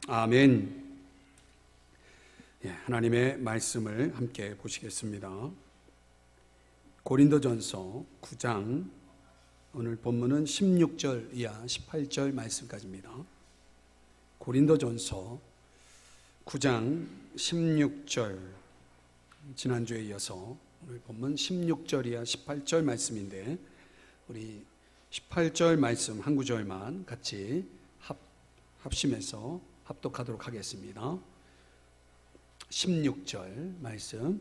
아멘. 하나님의 말씀을 함께 보시겠습니다. 고린도전서 9장, 오늘 본문은 16절 이하 18절 말씀까지입니다. 고린도전서 9장 16절, 지난주에 이어서 오늘 본문 16절 이하 18절 말씀인데, 우리 18절 말씀 한 구절만 같이 합심해서 합독하도록 하겠습니다. 16절 말씀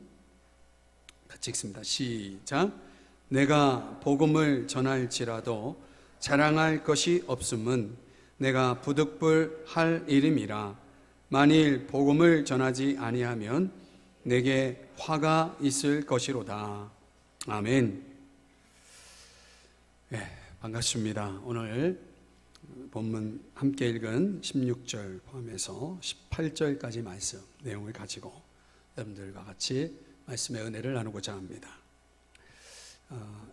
같이 읽습니다. 시작. 내가 복음을 전할지라도 자랑할 것이 없음은 내가 부득불할 일임이라. 만일 복음을 전하지 아니하면 내게 화가 있을 것이로다. 아멘. 반갑습니다. 오늘 본문 함께 읽은 16절 포함해서 18절까지 말씀 내용을 가지고 여러분들과 같이 말씀의 은혜를 나누고자 합니다.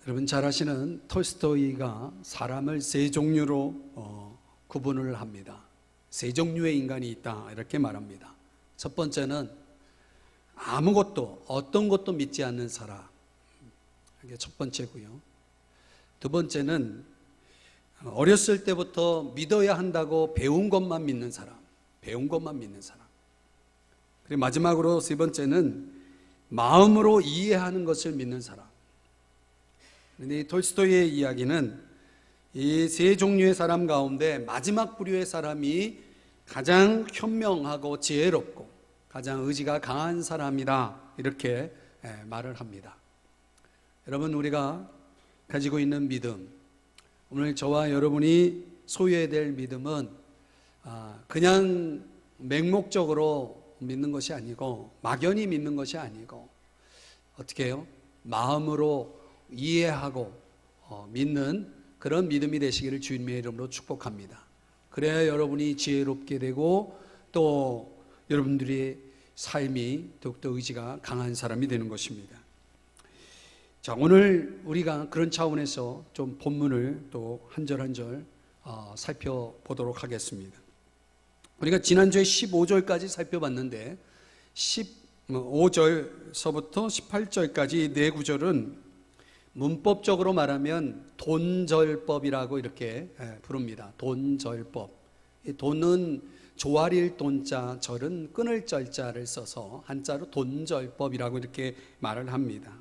여러분 잘 아시는 톨스토이가 사람을 세 종류로 구분을 합니다. 세 종류의 인간이 있다 이렇게 말합니다. 첫 번째는 아무것도 어떤 것도 믿지 않는 사람, 이게 첫 번째고요. 두 번째는 어렸을 때부터 믿어야 한다고 배운 것만 믿는 사람, 그리고 마지막으로 세 번째는 마음으로 이해하는 것을 믿는 사람. 그런데 이 톨스토이의 이야기는 이 세 종류의 사람 가운데 마지막 부류의 사람이 가장 현명하고 지혜롭고 가장 의지가 강한 사람이다 이렇게 말을 합니다. 여러분, 우리가 가지고 있는 믿음, 오늘 저와 여러분이 소유해야 될 믿음은 그냥 맹목적으로 믿는 것이 아니고, 막연히 믿는 것이 아니고, 어떻게 해요? 마음으로 이해하고 믿는 그런 믿음이 되시기를 주님의 이름으로 축복합니다. 그래야 여러분이 지혜롭게 되고 또 여러분들의 삶이 더욱더 의지가 강한 사람이 되는 것입니다. 자, 오늘 우리가 그런 차원에서 좀 본문을 또 한 절 한 절 살펴보도록 하겠습니다. 우리가 지난주에 15절까지 살펴봤는데 15절서부터 18절까지 네 구절은 문법적으로 말하면 돈절법이라고 이렇게 부릅니다. 돈절법. 돈은 조아릴 돈자, 절은 끊을 절자를 써서 한자로 돈절법이라고 이렇게 말을 합니다.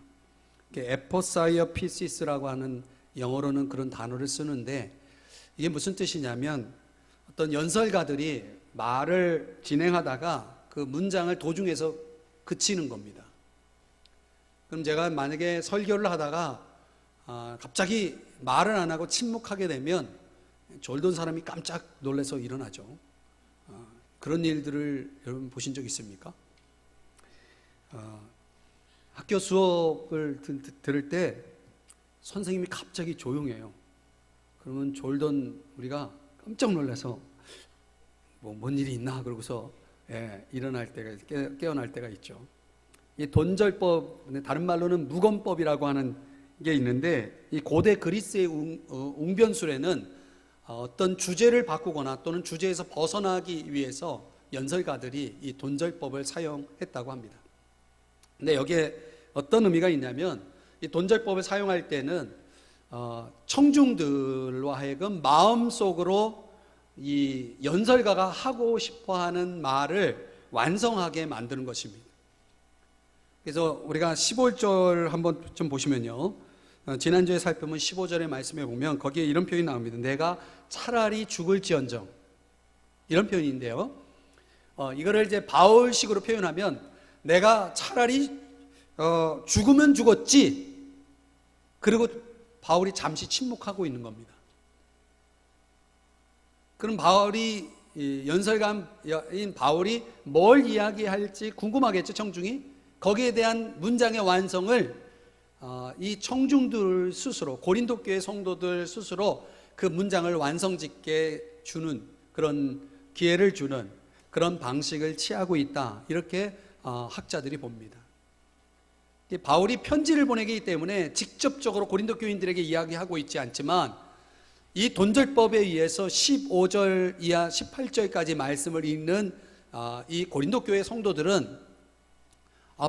에포사이어 피시스라고 하는, 영어로는 그런 단어를 쓰는데, 이게 무슨 뜻이냐면 어떤 연설가들이 말을 진행하다가 그 문장을 도중에서 그치는 겁니다. 그럼 제가 만약에 설교를 하다가 갑자기 말을 안 하고 침묵하게 되면 졸던 사람이 깜짝 놀라서 일어나죠. 그런 일들을 여러분 보신 적 있습니까? 학교 수업을 들을 때 선생님이 갑자기 조용해요. 그러면 졸던 우리가 깜짝 놀라서 뭔 일이 있나 그러고서 일어날 때가, 깨어날 때가 있죠. 이 돈절법, 다른 말로는 무건법이라고 하는 게 있는데, 이 고대 그리스의 웅변술에는 어떤 주제를 바꾸거나 또는 주제에서 벗어나기 위해서 연설가들이 이 돈절법을 사용했다고 합니다. 근데 여기에 어떤 의미가 있냐면, 이 돈절법을 사용할 때는 청중들로 하여금 마음속으로 이 연설가가 하고 싶어하는 말을 완성하게 만드는 것입니다. 그래서 우리가 15절 한번 좀 보시면요, 지난주에 살펴본 15절의 말씀에 보면 거기에 이런 표현이 나옵니다. 내가 차라리 죽을지언정, 이런 표현인데요, 이거를 이제 바울식으로 표현하면 내가 차라리 죽으면 죽었지, 그리고 바울이 잠시 침묵하고 있는 겁니다. 그럼 바울이, 연설가인 바울이 뭘 이야기할지 궁금하겠죠, 청중이. 거기에 대한 문장의 완성을 이 청중들 스스로, 고린도 교회 성도들 스스로 그 문장을 완성짓게 주는, 그런 기회를 주는 그런 방식을 취하고 있다, 이렇게 학자들이 봅니다. 바울이 편지를 보내기 때문에 직접적으로 고린도 교인들에게 이야기하고 있지 않지만 이 돈절법에 의해서 15절 이하 18절까지 말씀을 읽는 이 고린도 교회 성도들은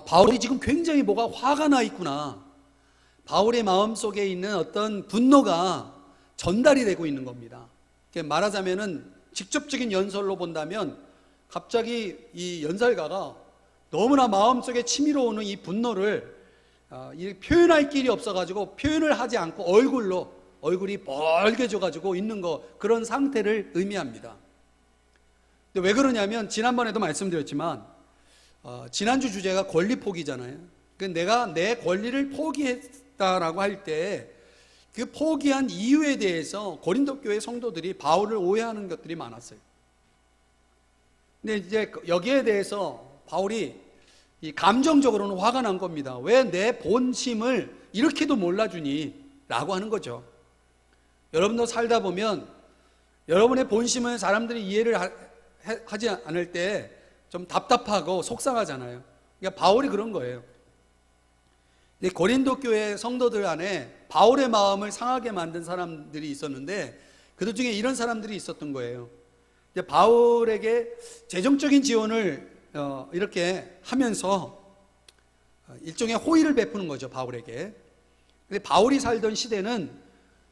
바울이 지금 굉장히 뭐가 화가 나 있구나, 바울의 마음속에 있는 어떤 분노가 전달이 되고 있는 겁니다. 말하자면은 직접적인 연설로 본다면 갑자기 이 연설가가 너무나 마음속에 치밀어 오는 이 분노를 표현할 길이 없어가지고 표현을 하지 않고 얼굴이 벌개져가지고 있는 그런 상태를 의미합니다. 근데 왜 그러냐면 지난번에도 말씀드렸지만 지난주 주제가 권리 포기잖아요. 내가 내 권리를 포기했다라고 할 때 그 포기한 이유에 대해서 고린도 교회 성도들이 바울을 오해하는 것들이 많았어요. 근데 이제 여기에 대해서 바울이 감정적으로는 화가 난 겁니다. 왜 내 본심을 이렇게도 몰라주니? 라고 하는 거죠. 여러분도 살다 보면 여러분의 본심을 사람들이 이해를 하지 않을 때 좀 답답하고 속상하잖아요. 그러니까 바울이 그런 거예요. 고린도 교회 성도들 안에 바울의 마음을 상하게 만든 사람들이 있었는데 그들 중에 이런 사람들이 있었던 거예요. 바울에게 재정적인 지원을 이렇게 하면서 일종의 호의를 베푸는 거죠, 바울에게. 근데 바울이 살던 시대는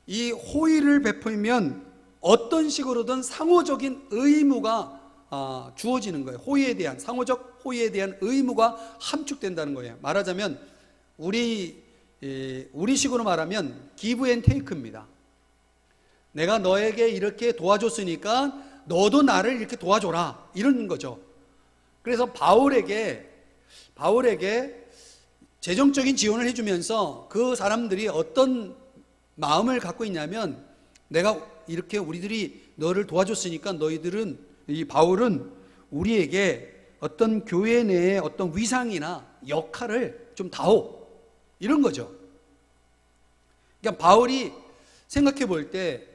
이 호의를 베풀면 어떤 식으로든 상호적인 의무가 주어지는 거예요. 상호적 호의에 대한 의무가 함축된다는 거예요. 말하자면 우리식으로 말하면 give and take입니다. 내가 너에게 이렇게 도와줬으니까 너도 나를 이렇게 도와줘라, 이런 거죠. 그래서 바울에게 재정적인 지원을 해주면서 그 사람들이 어떤 마음을 갖고 있냐면, 내가 이렇게 우리들이 너를 도와줬으니까 이 바울은 우리에게 어떤 교회 내에 어떤 위상이나 역할을 좀 다오, 이런 거죠. 그러니까 바울이 생각해 볼 때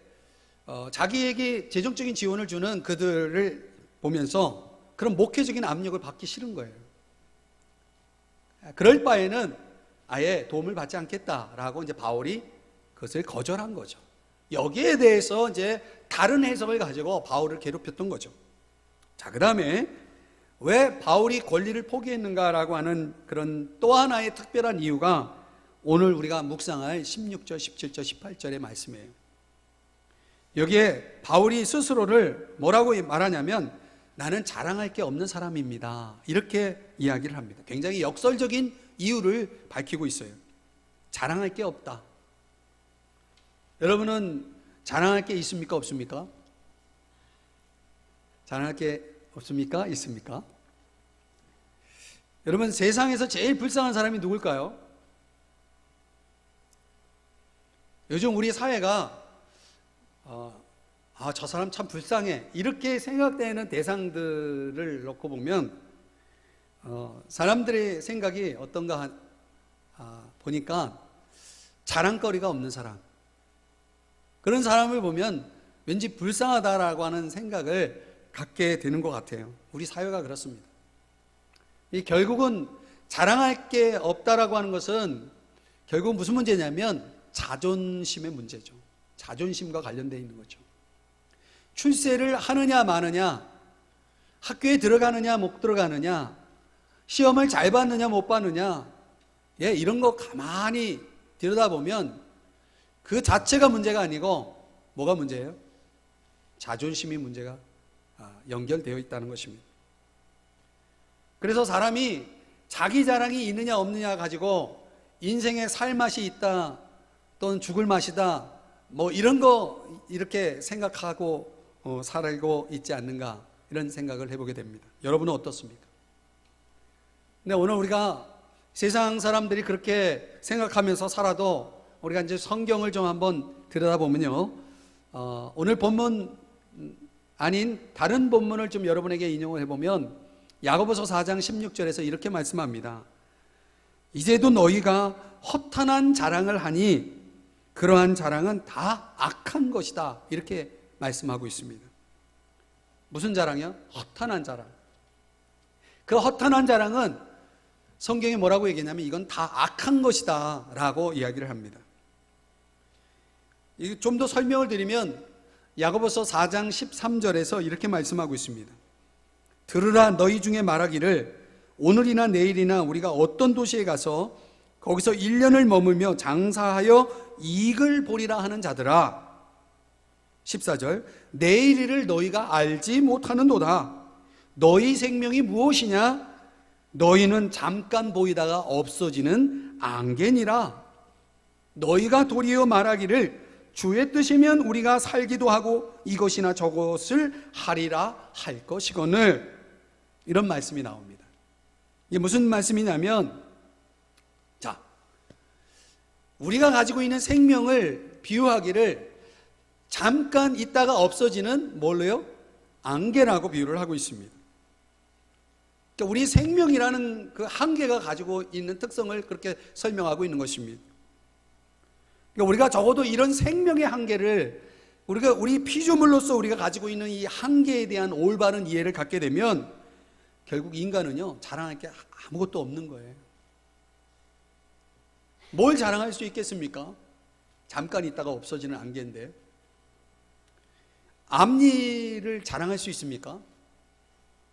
자기에게 재정적인 지원을 주는 그들을 보면서 그런 목회적인 압력을 받기 싫은 거예요. 그럴 바에는 아예 도움을 받지 않겠다라고 이제 바울이 그것을 거절한 거죠. 여기에 대해서 이제 다른 해석을 가지고 바울을 괴롭혔던 거죠. 자, 그 다음에 왜 바울이 권리를 포기했는가라고 하는 그런 또 하나의 특별한 이유가 오늘 우리가 묵상할 16절, 17절, 18절의 말씀이에요. 여기에 바울이 스스로를 뭐라고 말하냐면 나는 자랑할 게 없는 사람입니다, 이렇게 이야기를 합니다. 굉장히 역설적인 이유를 밝히고 있어요. 자랑할 게 없다. 여러분은 자랑할 게 있습니까, 없습니까? 자랑할 게 없습니까, 있습니까? 여러분, 세상에서 제일 불쌍한 사람이 누굴까요? 요즘 우리 사회가 저 사람 참 불쌍해, 이렇게 생각되는 대상들을 놓고 보면 사람들의 생각이 어떤가 보니까 자랑거리가 없는 사람, 그런 사람을 보면 왠지 불쌍하다라고 하는 생각을 갖게 되는 것 같아요. 우리 사회가 그렇습니다. 결국은 자랑할 게 없다라고 하는 것은 결국 무슨 문제냐면 자존심의 문제죠. 자존심과 관련되어 있는 거죠. 출세를 하느냐 마느냐, 학교에 들어가느냐 못 들어가느냐, 시험을 잘 봤느냐 못 봤느냐, 이런 거 가만히 들여다보면 그 자체가 문제가 아니고 뭐가 문제예요? 자존심이 문제가 연결되어 있다는 것입니다. 그래서 사람이 자기 자랑이 있느냐 없느냐 가지고 인생에 살 맛이 있다 또는 죽을 맛이다 뭐 이런 거 이렇게 생각하고 살고 있지 않는가, 이런 생각을 해보게 됩니다. 여러분은 어떻습니까? 근데 오늘 우리가 세상 사람들이 그렇게 생각하면서 살아도 우리가 이제 성경을 좀 한번 들여다보면요, 오늘 본문 아닌 다른 본문을 좀 여러분에게 인용을 해보면 야고보서 4장 16절에서 이렇게 말씀합니다. 이제도 너희가 허탄한 자랑을 하니 그러한 자랑은 다 악한 것이다, 이렇게 말씀하고 있습니다. 무슨 자랑이요? 허탄한 자랑. 그 허탄한 자랑은 성경이 뭐라고 얘기하냐면 이건 다 악한 것이다 라고 이야기를 합니다. 좀 더 설명을 드리면 야고보서 4장 13절에서 이렇게 말씀하고 있습니다. 들으라, 너희 중에 말하기를 오늘이나 내일이나 우리가 어떤 도시에 가서 거기서 1년을 머물며 장사하여 이익을 보리라 하는 자들아. 14절, 내일 일을 너희가 알지 못하는도다. 너희 생명이 무엇이냐? 너희는 잠깐 보이다가 없어지는 안개니라. 너희가 도리어 말하기를 주의 뜻이면 우리가 살기도 하고 이것이나 저것을 하리라 할 것이거늘. 이런 말씀이 나옵니다. 이게 무슨 말씀이냐면, 자, 우리가 가지고 있는 생명을 비유하기를 잠깐 있다가 없어지는 뭘로요? 안개라고 비유를 하고 있습니다. 그러니까 우리 생명이라는 그 한계가 가지고 있는 특성을 그렇게 설명하고 있는 것입니다. 그러니까 우리가 적어도 이런 생명의 한계를 우리 피조물로서 우리가 가지고 있는 이 한계에 대한 올바른 이해를 갖게 되면 결국 인간은요, 자랑할 게 아무것도 없는 거예요. 뭘 자랑할 수 있겠습니까? 잠깐 있다가 없어지는 안개인데. 앞일을 자랑할 수 있습니까?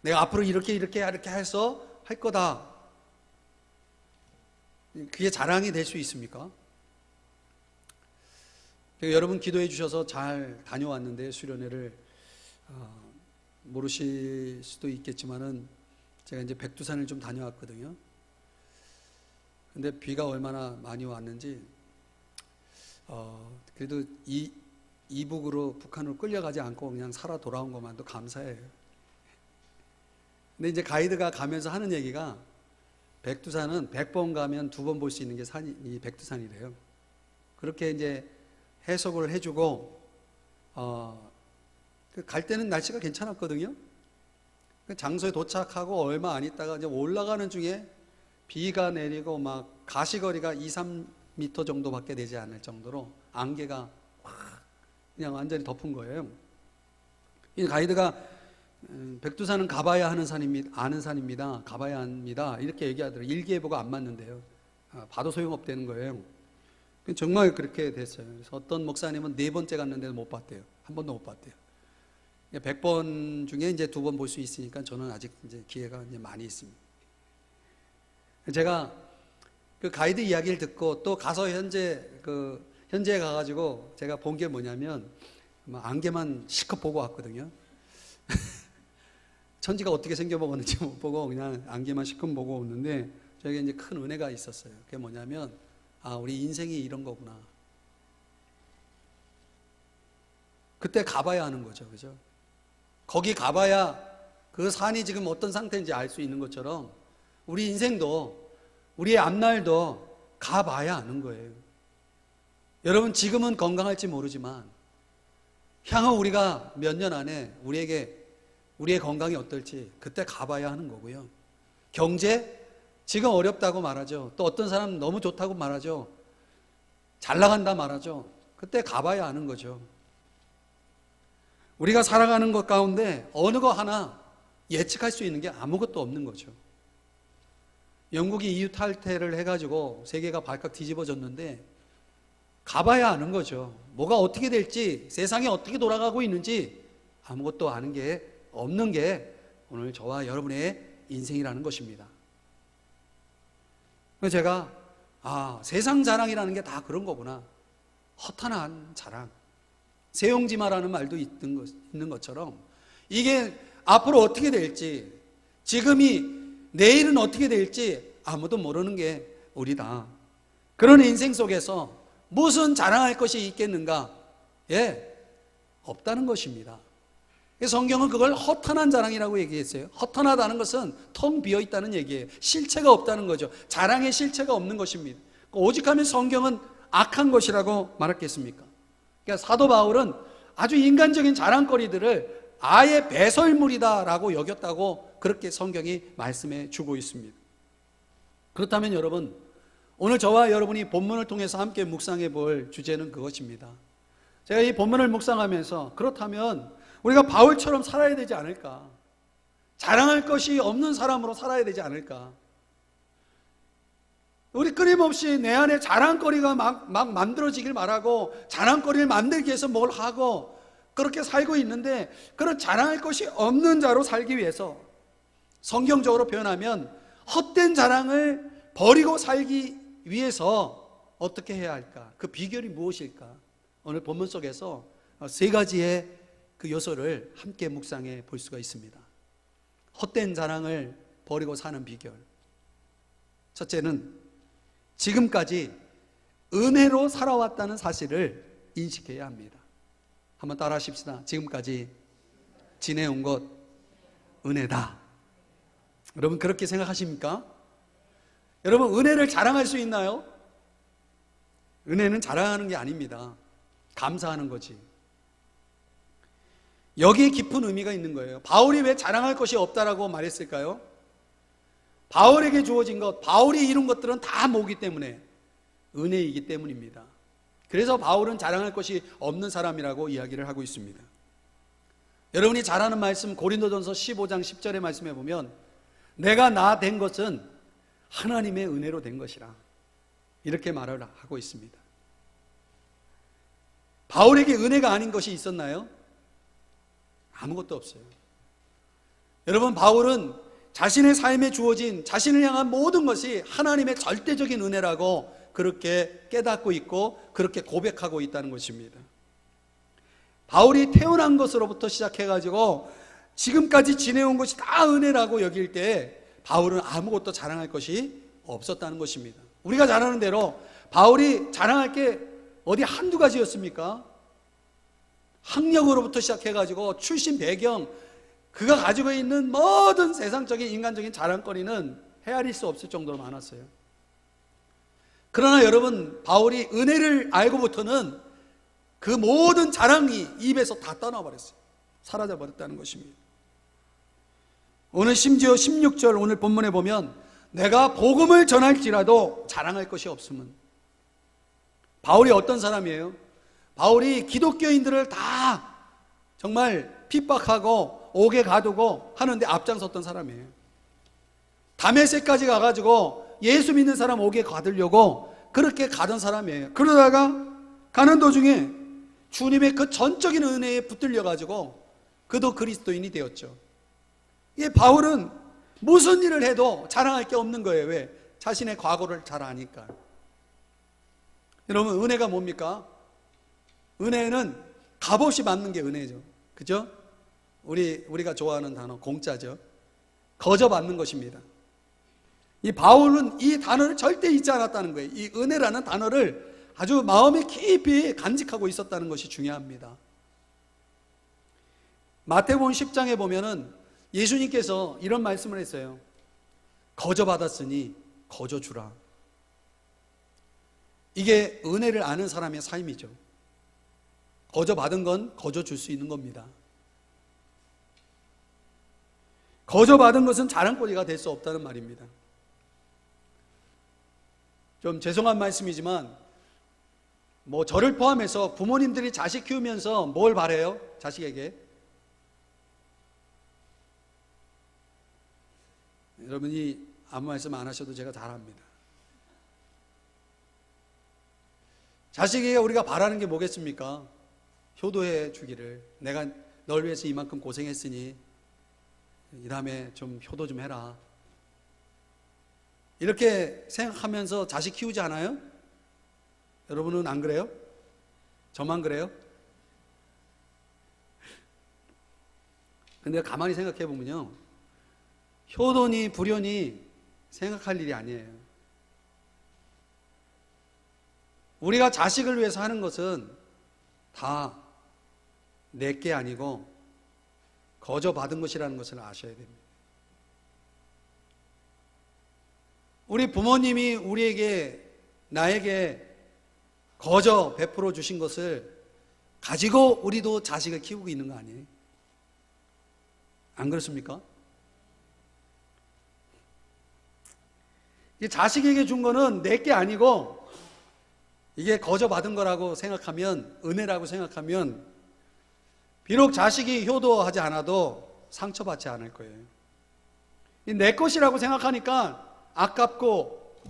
내가 앞으로 이렇게 해서 할 거다. 그게 자랑이 될 수 있습니까? 여러분 기도해 주셔서 잘 다녀왔는데, 수련회를 모르실 수도 있겠지만은 제가 이제 백두산을 좀 다녀왔거든요. 근데 비가 얼마나 많이 왔는지 그래도 이북으로 북한으로 끌려가지 않고 그냥 살아 돌아온 것만도 감사해요. 근데 이제 가이드가 가면서 하는 얘기가, 백두산은 100번 가면 2번 볼 수 있는 게 이 백두산이래요. 그렇게 이제 해석을 해주고, 갈 때는 날씨가 괜찮았거든요. 장소에 도착하고 얼마 안 있다가 이제 올라가는 중에 비가 내리고 막 가시거리가 2-3m 정도밖에 되지 않을 정도로 안개가 확 그냥 완전히 덮은 거예요. 이 가이드가 백두산은 가봐야 하는 산입니다. 아는 산입니다. 가봐야 합니다. 이렇게 얘기하더라고요. 일기예보가 안 맞는데요. 봐도 소용없다는 거예요. 정말 그렇게 됐어요. 그래서 어떤 목사님은 4번째 갔는데도 못 봤대요. 한 번도 못 봤대요. 100번 중에 이제 2번 볼 수 있으니까 저는 아직 이제 기회가 이제 많이 있습니다. 제가 그 가이드 이야기를 듣고 또 가서 현지에 가가지고 제가 본 게 뭐냐면, 안개만 실컷 보고 왔거든요. 천지가 어떻게 생겨먹었는지 못 보고 그냥 안개만 실컷 보고 오는데, 저에게 이제 큰 은혜가 있었어요. 그게 뭐냐면, 우리 인생이 이런 거구나. 그때 가봐야 하는 거죠. 그죠? 거기 가봐야 그 산이 지금 어떤 상태인지 알 수 있는 것처럼 우리 인생도, 우리의 앞날도 가봐야 아는 거예요. 여러분, 지금은 건강할지 모르지만 향후 우리가 몇 년 안에 우리의 건강이 어떨지 그때 가봐야 하는 거고요. 경제, 지금 어렵다고 말하죠. 또 어떤 사람은 너무 좋다고 말하죠. 잘 나간다 말하죠. 그때 가봐야 아는 거죠. 우리가 살아가는 것 가운데 어느 거 하나 예측할 수 있는 게 아무것도 없는 거죠. 영국이 EU 탈퇴를 해가지고 세계가 발칵 뒤집어졌는데 가봐야 아는 거죠. 뭐가 어떻게 될지, 세상이 어떻게 돌아가고 있는지 아무것도 아는 게 없는 게 오늘 저와 여러분의 인생이라는 것입니다. 그래서 제가 세상 자랑이라는 게 다 그런 거구나. 허탄한 자랑. 세용지마라는 말도 있는 것처럼 이게 앞으로 어떻게 될지, 지금이 내일은 어떻게 될지 아무도 모르는 게 우리다. 그런 인생 속에서 무슨 자랑할 것이 있겠는가? 없다는 것입니다. 성경은 그걸 허탄한 자랑이라고 얘기했어요. 허탄하다는 것은 텅 비어있다는 얘기예요. 실체가 없다는 거죠. 자랑의 실체가 없는 것입니다. 오직하면 성경은 악한 것이라고 말했겠습니까? 그러니까 사도 바울은 아주 인간적인 자랑거리들을 아예 배설물이다라고 여겼다고 그렇게 성경이 말씀해 주고 있습니다. 그렇다면 여러분, 오늘 저와 여러분이 본문을 통해서 함께 묵상해 볼 주제는 그것입니다. 제가 이 본문을 묵상하면서, 그렇다면 우리가 바울처럼 살아야 되지 않을까? 자랑할 것이 없는 사람으로 살아야 되지 않을까? 우리 끊임없이 내 안에 자랑거리가 막 만들어지길 바라고 자랑거리를 만들기 위해서 뭘 하고 그렇게 살고 있는데, 그런 자랑할 것이 없는 자로 살기 위해서 성경적으로 표현하면 헛된 자랑을 버리고 살기 위해서 어떻게 해야 할까? 그 비결이 무엇일까? 오늘 본문 속에서 세 가지의 그 요소를 함께 묵상해 볼 수가 있습니다. 헛된 자랑을 버리고 사는 비결. 첫째는 지금까지 은혜로 살아왔다는 사실을 인식해야 합니다. 한번 따라 하십시다. 지금까지 지내온 것 은혜다. 여러분 그렇게 생각하십니까? 여러분 은혜를 자랑할 수 있나요? 은혜는 자랑하는 게 아닙니다. 감사하는 거지. 여기에 깊은 의미가 있는 거예요. 바울이 왜 자랑할 것이 없다라고 말했을까요? 바울에게 주어진 것, 바울이 이룬 것들은 다 뭐기 때문에? 은혜이기 때문입니다. 그래서 바울은 자랑할 것이 없는 사람이라고 이야기를 하고 있습니다. 여러분이 잘 아는 말씀 고린도전서 15장 10절의 말씀에 보면 내가 나 된 것은 하나님의 은혜로 된 것이라 이렇게 말을 하고 있습니다. 바울에게 은혜가 아닌 것이 있었나요? 아무것도 없어요. 여러분 바울은 자신의 삶에 주어진 자신을 향한 모든 것이 하나님의 절대적인 은혜라고 그렇게 깨닫고 있고 그렇게 고백하고 있다는 것입니다. 바울이 태어난 것으로부터 시작해가지고 지금까지 지내온 것이 다 은혜라고 여길 때 바울은 아무것도 자랑할 것이 없었다는 것입니다. 우리가 잘 아는 대로 바울이 자랑할 게 어디 한두 가지였습니까? 학력으로부터 시작해가지고 출신 배경, 그가 가지고 있는 모든 세상적인 인간적인 자랑거리는 헤아릴 수 없을 정도로 많았어요. 그러나 여러분 바울이 은혜를 알고부터는 그 모든 자랑이 입에서 다 떠나버렸어요. 사라져버렸다는 것입니다. 오늘 심지어 16절 오늘 본문에 보면 내가 복음을 전할지라도 자랑할 것이 없으면, 바울이 어떤 사람이에요? 바울이 기독교인들을 다 정말 핍박하고 옥에 가두고 하는데 앞장섰던 사람이에요. 다메섹까지 가가지고 예수 믿는 사람 옥에 가두려고 그렇게 가던 사람이에요. 그러다가 가는 도중에 주님의 그 전적인 은혜에 붙들려가지고 그도 그리스도인이 되었죠. 이 바울은 무슨 일을 해도 자랑할 게 없는 거예요. 왜? 자신의 과거를 잘 아니까. 여러분 은혜가 뭡니까? 은혜는 값없이 받는 게 은혜죠. 그죠? 우리가 좋아하는 단어 공짜죠. 거저 받는 것입니다. 이 바울은 이 단어를 절대 잊지 않았다는 거예요. 이 은혜라는 단어를 아주 마음에 깊이 간직하고 있었다는 것이 중요합니다. 마태복음 10장에 보면은 예수님께서 이런 말씀을 했어요. 거저 받았으니 거저 주라. 이게 은혜를 아는 사람의 삶이죠. 거저 받은 건 거저 줄 수 있는 겁니다. 거저 받은 것은 자랑거리가 될 수 없다는 말입니다. 좀 죄송한 말씀이지만 저를 포함해서 부모님들이 자식 키우면서 뭘 바래요? 자식에게? 여러분이 아무 말씀 안 하셔도 제가 잘 압니다. 자식에게 우리가 바라는 게 뭐겠습니까? 효도해 주기를. 내가 널 위해서 이만큼 고생했으니 이 다음에 좀 효도 좀 해라. 이렇게 생각하면서 자식 키우지 않아요? 여러분은 안 그래요? 저만 그래요? 근데 가만히 생각해 보면요, 효도니 불효니 생각할 일이 아니에요. 우리가 자식을 위해서 하는 것은 다 내게 아니고 거저 받은 것이라는 것을 아셔야 됩니다. 우리 부모님이 나에게 거저 베풀어 주신 것을 가지고 우리도 자식을 키우고 있는 거 아니에요? 안 그렇습니까? 이 자식에게 준 거는 내게 아니고 이게 거저 받은 거라고 생각하면, 은혜라고 생각하면 비록 자식이 효도하지 않아도 상처받지 않을 거예요. 내 것이라고 생각하니까 아깝고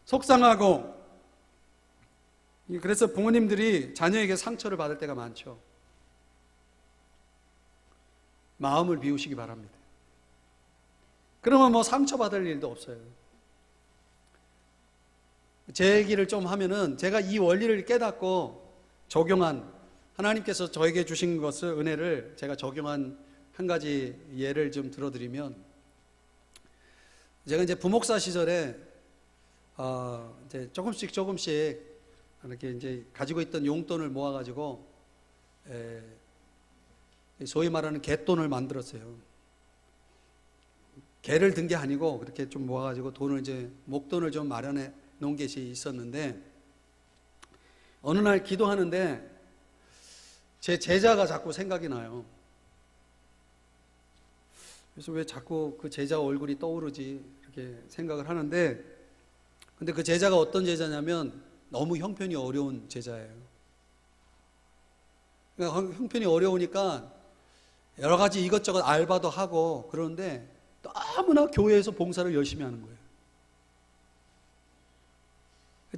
속상하고, 그래서 부모님들이 자녀에게 상처를 받을 때가 많죠. 마음을 비우시기 바랍니다. 그러면 뭐 상처받을 일도 없어요. 제 얘기를 좀 하면은, 제가 이 원리를 깨닫고 적용한, 하나님께서 저에게 주신 것을, 은혜를 제가 적용한 한 가지 예를 좀 들어드리면, 제가 이제 부목사 시절에 이제 조금씩 이렇게 이제 가지고 있던 용돈을 모아가지고 소위 말하는 갯돈을 만들었어요. 개를 든 게 아니고 그렇게 좀 모아가지고 돈을, 이제 목돈을 좀 마련해 놓은 것이 있었는데, 어느 날 기도하는데 제 제자가 자꾸 생각이 나요. 그래서 왜 자꾸 그 제자 얼굴이 떠오르지, 이렇게 생각을 하는데, 근데 그 제자가 어떤 제자냐면 너무 형편이 어려운 제자예요. 그러니까 형편이 어려우니까 여러 가지 이것저것 알바도 하고 그러는데 너무나 교회에서 봉사를 열심히 하는 거예요.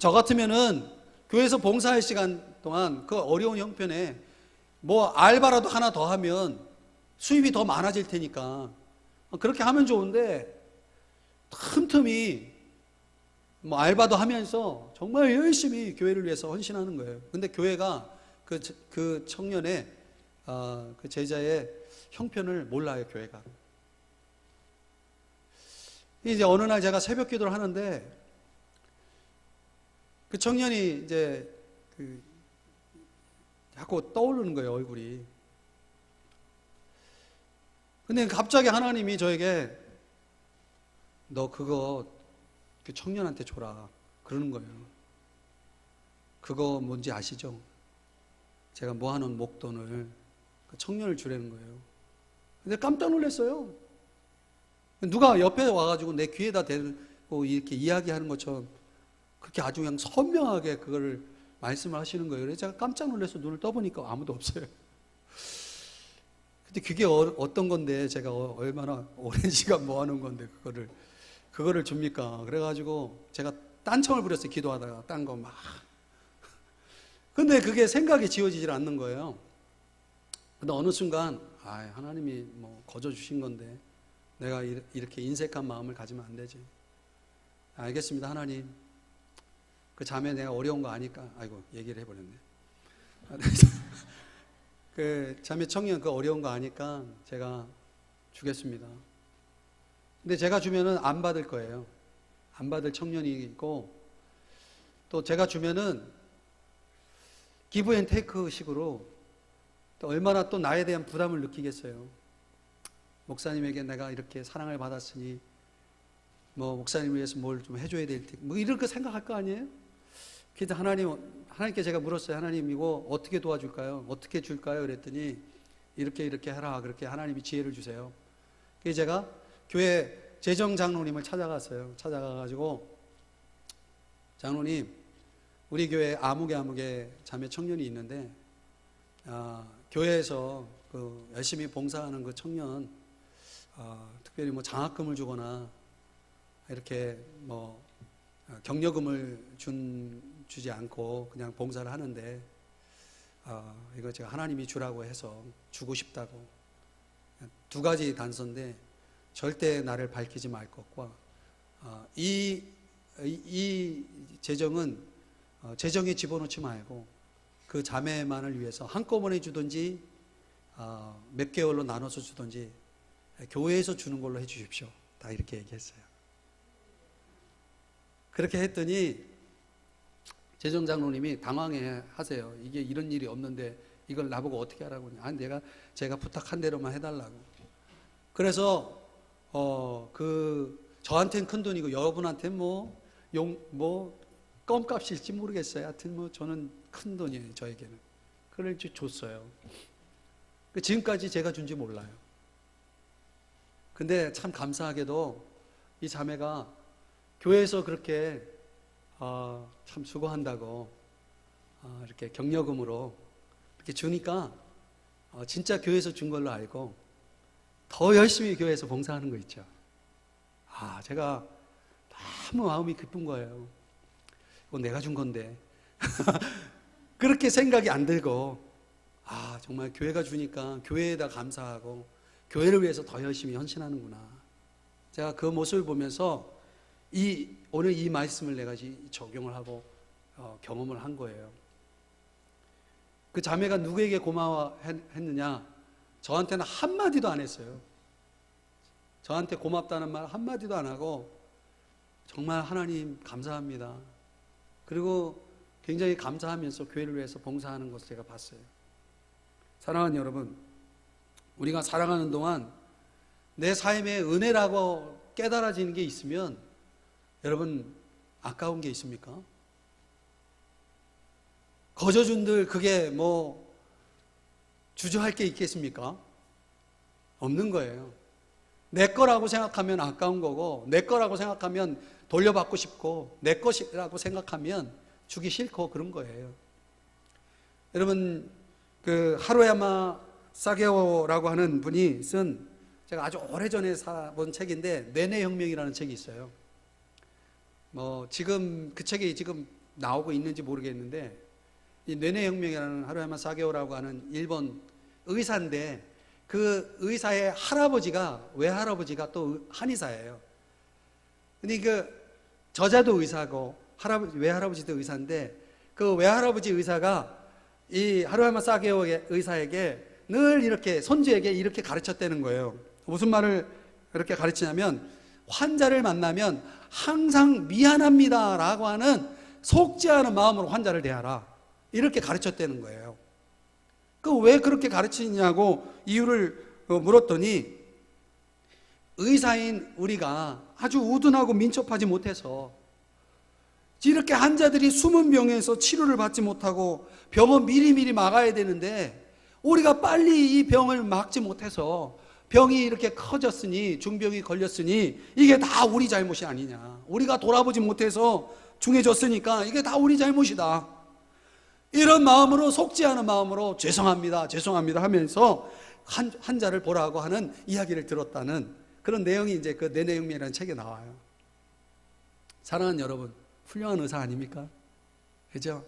저 같으면은 교회에서 봉사할 시간 동안 그 어려운 형편에 뭐 알바라도 하나 더 하면 수입이 더 많아질 테니까 그렇게 하면 좋은데, 틈틈이 뭐 알바도 하면서 정말 열심히 교회를 위해서 헌신하는 거예요. 근데 교회가 그 청년의 그 제자의 형편을 몰라요, 교회가. 이제 어느 날 제가 새벽 기도를 하는데 그 청년이 이제 자꾸 떠오르는 거예요, 얼굴이. 근데 갑자기 하나님이 저에게 너 그거 그 청년한테 줘라 그러는 거예요. 그거 뭔지 아시죠? 제가 모아놓은 목돈을 그 청년을 주라는 거예요. 근데 깜짝 놀랐어요. 누가 옆에 와가지고 내 귀에다 대고 이렇게 이야기하는 것처럼 그렇게 아주 그냥 선명하게 그거를 말씀을 하시는 거예요. 그래서 제가 깜짝 놀라서 눈을 떠보니까 아무도 없어요. 근데 그게 어떤 건데, 제가 얼마나 오랜 시간 모아놓은 건데 그거를 줍니까? 그래가지고 제가 딴청을 부렸어요. 기도하다가 딴 거 막. 근데 그게 생각이 지워지질 않는 거예요. 근데 어느 순간 하나님이 뭐 거저 주신 건데 내가 이렇게 인색한 마음을 가지면 안 되지. 알겠습니다, 하나님. 그 자매 내가 어려운 거 아니까. 아이고, 얘기를 해버렸네. 그 자매 청년 그 어려운 거 아니까 제가 주겠습니다. 근데 제가 주면은 안 받을 거예요. 안 받을 청년이 있고, 또 제가 주면은 기브 앤 테이크 식으로 또 얼마나 또 나에 대한 부담을 느끼겠어요. 목사님에게 내가 이렇게 사랑을 받았으니 뭐 목사님을 위해서 뭘 좀 해줘야 될 텐데 뭐 이렇게 생각할 거 아니에요? 그래서 하나님께 제가 물었어요. 하나님, 이거 어떻게 도와줄까요? 어떻게 줄까요? 그랬더니 이렇게 해라. 그렇게 하나님이 지혜를 주세요. 그래서 제가 교회 재정장로님을 찾아갔어요. 찾아가가지고, 장로님, 우리 교회 아무개 자매 청년이 있는데 교회에서 그 열심히 봉사하는 그 청년 특별히 뭐 장학금을 주거나 이렇게 뭐 격려금을 주지 않고 그냥 봉사를 하는데 이거 제가 하나님이 주라고 해서 주고 싶다고. 두 가지 단서인데, 절대 나를 밝히지 말 것과 이 재정은 재정에 집어넣지 말고 그 자매만을 위해서 한꺼번에 주든지 몇 개월로 나눠서 주든지 교회에서 주는 걸로 해 주십시오. 다 이렇게 얘기했어요. 그렇게 했더니 재정장로님이 당황해 하세요. 이게 이런 일이 없는데 이걸 나보고 어떻게 하라고 하냐. 제가 부탁한 대로만 해달라고. 그래서 저한테는 큰 돈이고 여러분한테는 뭐 껌값일지 모르겠어요. 하여튼 뭐 저는 큰 돈이에요, 저에게는. 그걸 줬어요. 지금까지 제가 준지 몰라요. 근데 참 감사하게도 이 자매가 교회에서 그렇게 참 수고한다고 이렇게 격려금으로 이렇게 주니까 진짜 교회에서 준 걸로 알고 더 열심히 교회에서 봉사하는 거 있죠. 제가 너무 마음이 기쁜 거예요. 그거 내가 준 건데. 그렇게 생각이 안 들고, 정말 교회가 주니까 교회에다 감사하고 교회를 위해서 더 열심히 헌신하는구나. 제가 그 모습을 보면서 오늘 이 말씀을 내가 적용을 하고 경험을 한 거예요. 그 자매가 누구에게 고마워했느냐? 저한테는 한마디도 안 했어요. 저한테 고맙다는 말 한마디도 안 하고 정말 하나님 감사합니다. 그리고 굉장히 감사하면서 교회를 위해서 봉사하는 것을 제가 봤어요. 사랑하는 여러분, 우리가 살아가는 동안 내 삶의 은혜라고 깨달아지는 게 있으면 여러분 아까운 게 있습니까? 거저준들 그게 주저할 게 있겠습니까? 없는 거예요. 내 거라고 생각하면 아까운 거고, 내 거라고 생각하면 돌려받고 싶고, 내 것이라고 생각하면 주기 싫고 그런 거예요. 여러분, 그 하루야마 사게오라고 하는 분이 쓴, 제가 아주 오래전에 본 책인데 내내혁명이라는 책이 있어요. 지금 그 책이 지금 나오고 있는지 모르겠는데, 이 내내혁명이라는 하루야마 사게오라고 하는 일본 의사인데, 그 의사의 외할아버지가 또 한의사예요. 근데 그 저자도 의사고 외할아버지도 의사인데, 그 외할아버지 의사가 이 하루야마 사게오 의사에게 늘 이렇게 손주에게 이렇게 가르쳤다는 거예요. 무슨 말을 이렇게 가르치냐면, 환자를 만나면 항상 미안합니다라고 하는 속지 않은 마음으로 환자를 대하라, 이렇게 가르쳤다는 거예요. 왜 그렇게 가르치냐고 이유를 물었더니, 의사인 우리가 아주 우둔하고 민첩하지 못해서 이렇게 환자들이 숨은 병에서 치료를 받지 못하고 병은 미리미리 막아야 되는데, 우리가 빨리 이 병을 막지 못해서 병이 이렇게 커졌으니, 중병이 걸렸으니 이게 다 우리 잘못이 아니냐, 우리가 돌아보지 못해서 중해졌으니까 이게 다 우리 잘못이다, 이런 마음으로, 속지 않은 마음으로 죄송합니다 하면서 환자를 보라고 하는 이야기를 들었다는 그런 내용이 이제 그 내내혁명이라는 책에 나와요. 사랑하는 여러분, 훌륭한 의사 아닙니까? 그죠?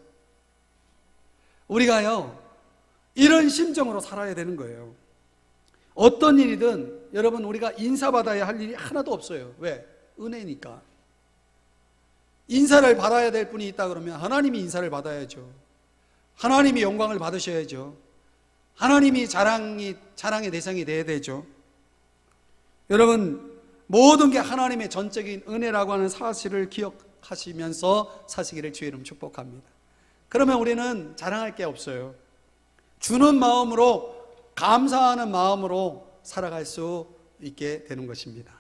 우리가요, 이런 심정으로 살아야 되는 거예요. 어떤 일이든 여러분, 우리가 인사받아야 할 일이 하나도 없어요. 왜? 은혜니까. 인사를 받아야 될 분이 있다 그러면 하나님이 인사를 받아야죠. 하나님이 영광을 받으셔야죠. 하나님이 자랑의 대상이 돼야 되죠. 여러분, 모든 게 하나님의 전적인 은혜라고 하는 사실을 기억하시면서 사시기를 주의 이름 축복합니다. 그러면 우리는 자랑할 게 없어요. 주는 마음으로, 감사하는 마음으로 살아갈 수 있게 되는 것입니다.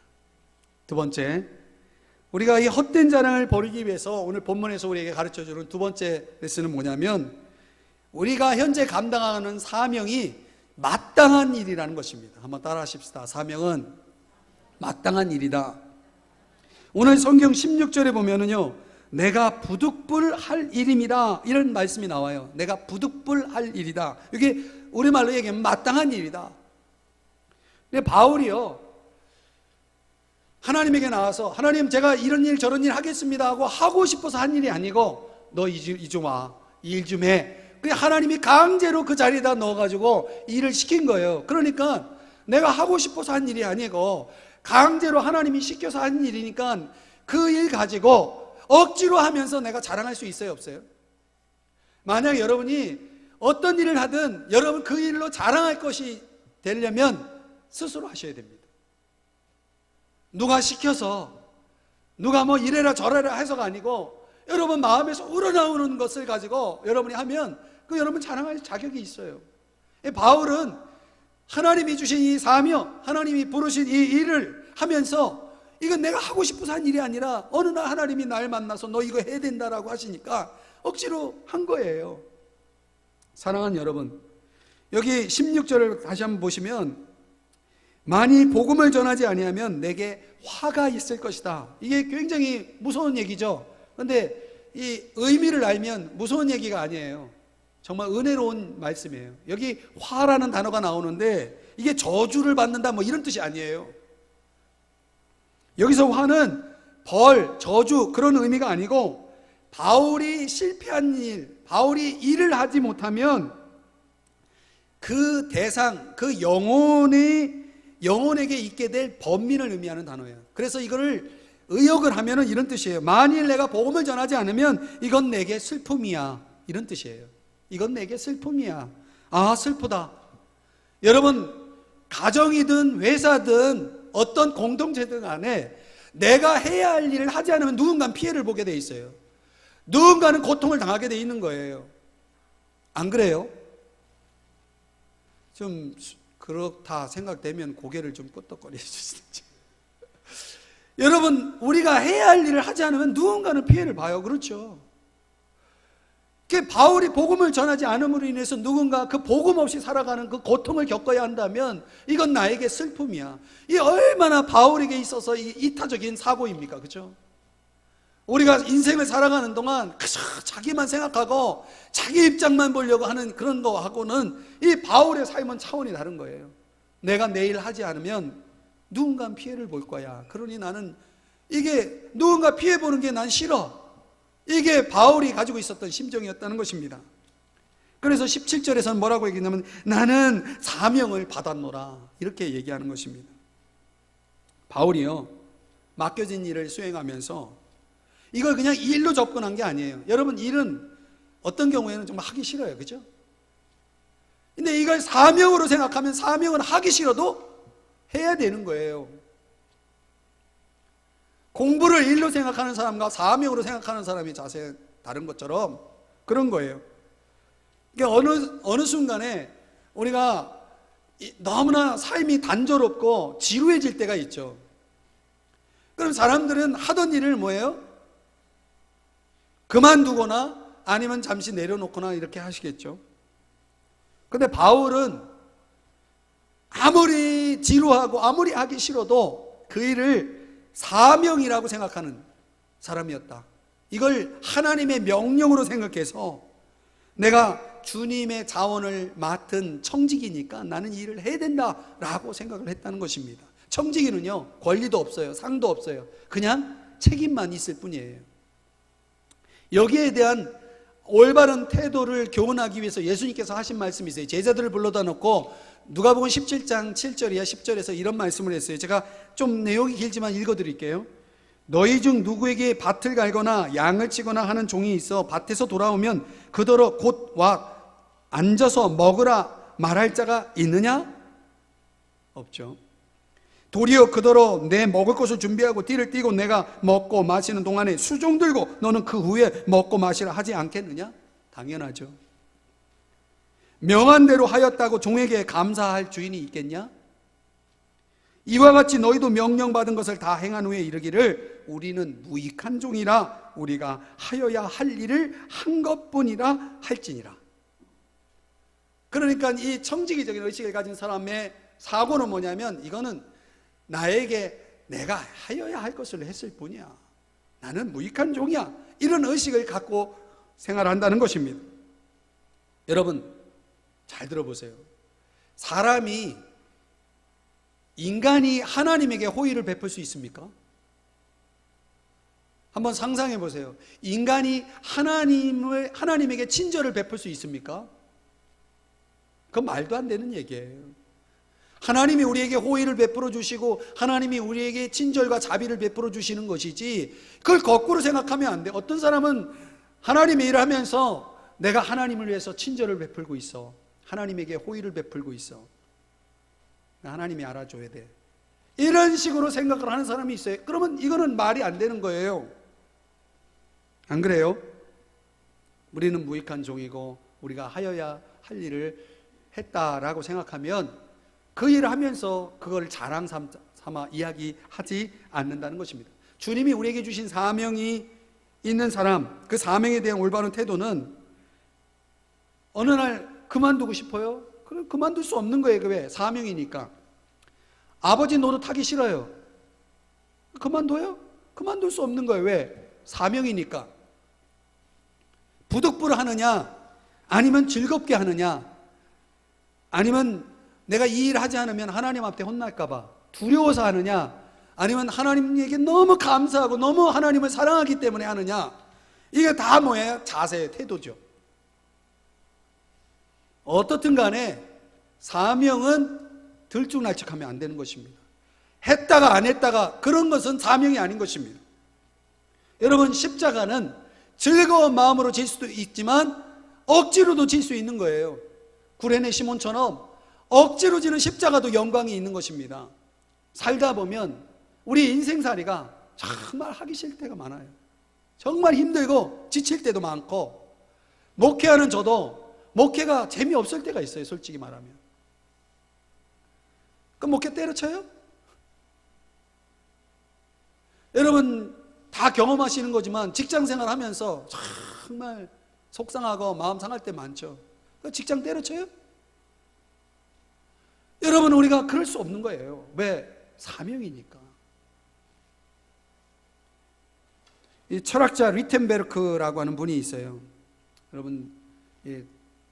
두 번째, 우리가 이 헛된 자랑을 버리기 위해서 오늘 본문에서 우리에게 가르쳐주는 두 번째 레슨은 뭐냐면, 우리가 현재 감당하는 사명이 마땅한 일이라는 것입니다. 한번 따라 하십시다. 사명은 마땅한 일이다. 오늘 성경 16절에 보면은요, 내가 부득불할 일임이다, 이런 말씀이 나와요. 내가 부득불할 일이다. 이게 우리말로 얘기하면 마땅한 일이다. 근데 바울이요, 하나님에게 나와서 하나님, 제가 이런 일 저런 일 하겠습니다 하고 하고 싶어서 한 일이 아니고, 너 이 좀 와, 일 좀 해. 하나님이 강제로 그 자리에다 넣어가지고 일을 시킨 거예요. 그러니까 내가 하고 싶어서 한 일이 아니고 강제로 하나님이 시켜서 한 일이니까 그 일 가지고 억지로 하면서 내가 자랑할 수 있어요, 없어요? 만약 여러분이 어떤 일을 하든 여러분 그 일로 자랑할 것이 되려면 스스로 하셔야 됩니다. 누가 시켜서, 누가 이래라 저래라 해서가 아니고, 여러분 마음에서 우러나오는 것을 가지고 여러분이 하면 그 여러분 자랑할 자격이 있어요. 바울은 하나님이 주신 이 사명, 하나님이 부르신 이 일을 하면서 이건 내가 하고 싶어서 한 일이 아니라 어느 날 하나님이 날 만나서 너 이거 해야 된다라고 하시니까 억지로 한 거예요. 사랑하는 여러분, 여기 16절을 다시 한번 보시면, 만일 복음을 전하지 아니하면 내게 화가 있을 것이다. 이게 굉장히 무서운 얘기죠. 그런데 이 의미를 알면 무서운 얘기가 아니에요. 정말 은혜로운 말씀이에요. 여기 화라는 단어가 나오는데 이게 저주를 받는다 이런 뜻이 아니에요. 여기서 화는 벌, 저주 그런 의미가 아니고 바울이 실패한 일, 바울이 일을 하지 못하면 그 대상, 그 영혼에게 있게 될 번민을 의미하는 단어예요. 그래서 이거를 의역을 하면은 이런 뜻이에요. 만일 내가 복음을 전하지 않으면 이건 내게 슬픔이야, 이런 뜻이에요. 이건 내게 슬픔이야. 아, 슬프다. 여러분, 가정이든 회사든 어떤 공동체든 간에 내가 해야 할 일을 하지 않으면 누군가는 피해를 보게 돼 있어요. 누군가는 고통을 당하게 돼 있는 거예요. 안 그래요? 좀 그렇다 생각되면 고개를 좀 끄덕거려 주시죠. 여러분, 우리가 해야 할 일을 하지 않으면 누군가는 피해를 봐요. 그렇죠? 바울이 복음을 전하지 않음으로 인해서 누군가 그 복음 없이 살아가는 그 고통을 겪어야 한다면 이건 나에게 슬픔이야. 이 얼마나 바울에게 있어서 이타적인 사고입니까? 그렇죠? 우리가 인생을 살아가는 동안 그저 자기만 생각하고 자기 입장만 보려고 하는 그런 거하고는 이 바울의 삶은 차원이 다른 거예요. 내가 내일 하지 않으면 누군가 피해를 볼 거야. 그러니 나는 이게 누군가 피해 보는 게 난 싫어. 이게 바울이 가지고 있었던 심정이었다는 것입니다. 그래서 17절에서는 뭐라고 얘기했냐면 나는 사명을 받았노라, 이렇게 얘기하는 것입니다. 바울이요, 맡겨진 일을 수행하면서 이걸 그냥 일로 접근한 게 아니에요. 여러분, 일은 어떤 경우에는 정말 하기 싫어요. 그죠? 근데 이걸 사명으로 생각하면 사명은 하기 싫어도 해야 되는 거예요. 공부를 일로 생각하는 사람과 사명으로 생각하는 사람이 자세 다른 것처럼 그런 거예요. 그러니까 어느 순간에 우리가 너무나 삶이 단조롭고 지루해질 때가 있죠. 그럼 사람들은 하던 일을 뭐예요? 그만두거나 아니면 잠시 내려놓거나 이렇게 하시겠죠. 근데 바울은 아무리 지루하고 아무리 하기 싫어도 그 일을 사명이라고 생각하는 사람이었다. 이걸 하나님의 명령으로 생각해서 내가 주님의 자원을 맡은 청지기니까 나는 이 일을 해야 된다라고 생각을 했다는 것입니다. 청지기는요, 권리도 없어요, 상도 없어요. 그냥 책임만 있을 뿐이에요. 여기에 대한 올바른 태도를 교훈하기 위해서 예수님께서 하신 말씀이 있어요. 제자들을 불러다 놓고 누가복음 17장 7절이야 10절에서 이런 말씀을 했어요. 제가 좀 내용이 길지만 읽어드릴게요. 너희 중 누구에게 밭을 갈거나 양을 치거나 하는 종이 있어 밭에서 돌아오면 그더러 곧 와 앉아서 먹으라 말할 자가 있느냐? 없죠. 도리어 그더러 내 먹을 것을 준비하고 띠를 띠고 내가 먹고 마시는 동안에 수종 들고 너는 그 후에 먹고 마시라 하지 않겠느냐? 당연하죠. 명한 대로 하였다고 종에게 감사할 주인이 있겠냐? 이와 같이 너희도 명령받은 것을 다 행한 후에 이르기를 우리는 무익한 종이라 우리가 하여야 할 일을 한 것뿐이라 할지니라. 그러니까 이 청지기적인 의식을 가진 사람의 사고는 뭐냐면 이거는 나에게 내가 하여야 할 것을 했을 뿐이야. 나는 무익한 종이야. 이런 의식을 갖고 생활한다는 것입니다. 여러분, 잘 들어보세요. 인간이 하나님에게 호의를 베풀 수 있습니까? 한번 상상해 보세요. 인간이 하나님에게 친절을 베풀 수 있습니까? 그건 말도 안 되는 얘기예요. 하나님이 우리에게 호의를 베풀어 주시고 하나님이 우리에게 친절과 자비를 베풀어 주시는 것이지 그걸 거꾸로 생각하면 안 돼. 어떤 사람은 하나님의 일을 하면서 내가 하나님을 위해서 친절을 베풀고 있어, 하나님에게 호의를 베풀고 있어, 하나님이 알아줘야 돼, 이런 식으로 생각을 하는 사람이 있어요. 그러면 이거는 말이 안 되는 거예요. 안 그래요? 우리는 무익한 종이고 우리가 하여야 할 일을 했다라고 생각하면 그 일을 하면서 그걸 자랑 삼아 이야기하지 않는다는 것입니다. 주님이 우리에게 주신 사명이 있는 사람, 그 사명에 대한 올바른 태도는 어느 날 그만두고 싶어요? 그럼 그만둘 수 없는 거예요. 왜? 사명이니까. 아버지 노릇하기 싫어요. 그만둬요? 그만둘 수 없는 거예요. 왜? 사명이니까. 부득불 하느냐? 아니면 즐겁게 하느냐? 아니면 내가 이 일을 하지 않으면 하나님 앞에 혼날까 봐 두려워서 하느냐? 아니면 하나님에게 너무 감사하고 너무 하나님을 사랑하기 때문에 하느냐? 이게 다 뭐예요? 자세, 태도죠. 어떻든 간에 사명은 들쭉날쭉하면 안 되는 것입니다. 했다가 안 했다가 그런 것은 사명이 아닌 것입니다. 여러분, 십자가는 즐거운 마음으로 질 수도 있지만 억지로도 질 수 있는 거예요. 구레네 시몬처럼 억지로 지는 십자가도 영광이 있는 것입니다. 살다 보면 우리 인생살이가 정말 하기 싫을 때가 많아요. 정말 힘들고 지칠 때도 많고, 목회하는 저도 목회가 재미없을 때가 있어요. 솔직히 말하면. 그럼 목회 때려쳐요? 여러분 다 경험하시는 거지만 직장생활 하면서 정말 속상하고 마음 상할 때 많죠. 직장 때려쳐요? 여러분, 우리가 그럴 수 없는 거예요. 왜? 사명이니까. 이 철학자 리텐베르크라고 하는 분이 있어요. 여러분